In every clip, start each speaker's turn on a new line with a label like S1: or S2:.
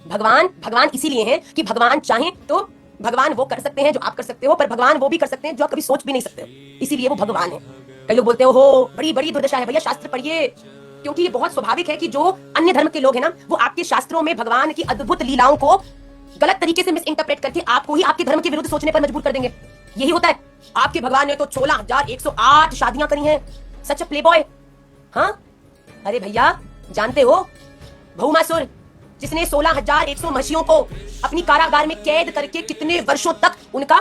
S1: भगवान भगवान इसीलिए हैं कि भगवान चाहें तो भगवान वो कर सकते हैं जो आप कर सकते हो, पर भगवान वो भी कर सकते हैं जो आप कभी सोच भी नहीं सकते हो, इसीलिए वो भगवान है। कई लोग बोलते हो बड़ी बड़ी दुर्दशा है, भैया शास्त्र पढ़िए, क्योंकि ये बहुत स्वाभाविक है कि जो अन्य धर्म के लोग हैं ना, वो आपके शास्त्रों में भगवान की अद्भुत लीलाओं को गलत तरीके से मिस इंटरप्रेट करके आपको ही आपके धर्म के विरुद्ध सोचने पर मजबूर कर देंगे। यही होता है। आपके भगवान ने तो 16,108 शादियां करी हैं, सच प्ले बॉय। हाँ, अरे भैया जानते हो भौमासुर, जिसने 16,100 महिषियों को अपनी कारागार में कैद करके कितने वर्षों तक उनका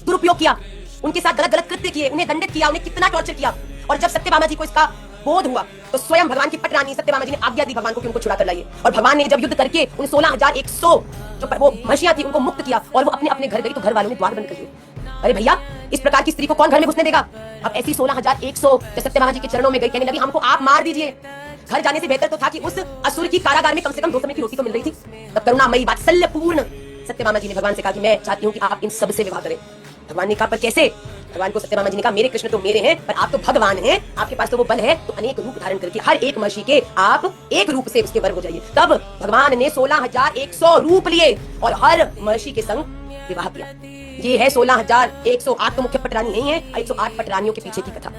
S1: दुरुपयोग किया, उनके साथ गलत गलत कृत्य किए, उन्हें दंडित किया, उन्हें कितना टॉर्चर किया। और जब सत्यभामा जी को इसका बोध हुआ तो स्वयं भगवान की पटरानी सत्यभामा जी ने आज्ञा दी भगवान को कि उनको छुड़ा कर लाइए। और भगवान ने जब युद्ध करके उन 16,100 जो वो महिषियां थी उनको मुक्त किया और वो अपने अपने घर गई, तो घर वालों ने द्वार बंद कर दिए। अरे भैया, इस प्रकार की स्त्री को कौन घर में घुसने देगा? अब ऐसी 16,100 सत्यभामा जी के चरणों में गई, कहने लगी हमको आप मार दीजिए। घर जाने से बेहतर तो था कि उस असुर की कारागार में कम से कम 2 समय की रोटी तो मिल रही थी। तब करुणामयी वात्सल्यपूर्ण सत्यभामा जी ने भगवान से कहा कि मैं चाहती हूँ कि आप इन सब से विवाह करें। भगवान ने कहा पर कैसे? भगवान को सत्यभामा जी ने कहा मेरे कृष्ण तो मेरे हैं, पर आप तो भगवान हैं, आपके पास तो वो बल है, तो अनेक रूप धारण करके हर एक महिषी के आप एक रूप से उसके वर हो जाइए। तब भगवान ने 16,100 रूप लिए और हर महिषी के संग विवाह किया। ये है 16,108 तो मुख्य पटरानी नहीं है, 108 पटरानियों के पीछे की कथा।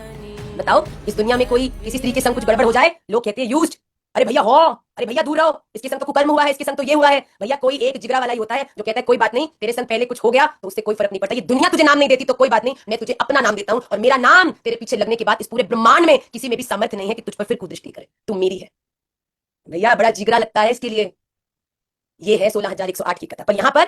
S1: बताओ, इस दुनिया में कोई किसी स्त्री के संग कुछ गड़बड़ हो जाए, लोग कहते हैं यूज्ड। अरे भैया हो, अरे भैया दूर रहो, इसके संग तो कुकर्म हुआ है, इसके संग तो ये हुआ है। भैया कोई एक जिगरा वाला ही होता है जो कहता है कोई बात नहीं, तेरे संग पहले कुछ हो गया तो उससे कोई फर्क नहीं पड़ता। ये दुनिया तुझे नाम नहीं देती तो कोई बात नहीं, मैं तुझे अपना नाम देता हूं, और मेरा नाम तेरे पीछे लगने के बाद इस पूरे ब्रह्मांड में किसी में भी सामर्थ्य नहीं है कि तुझ पर फिर कुदृष्टि करे। तू मेरी है। भैया बड़ा जिगरा लगता है इसके लिए। ये है 16,108 की कथा। पर यहाँ पर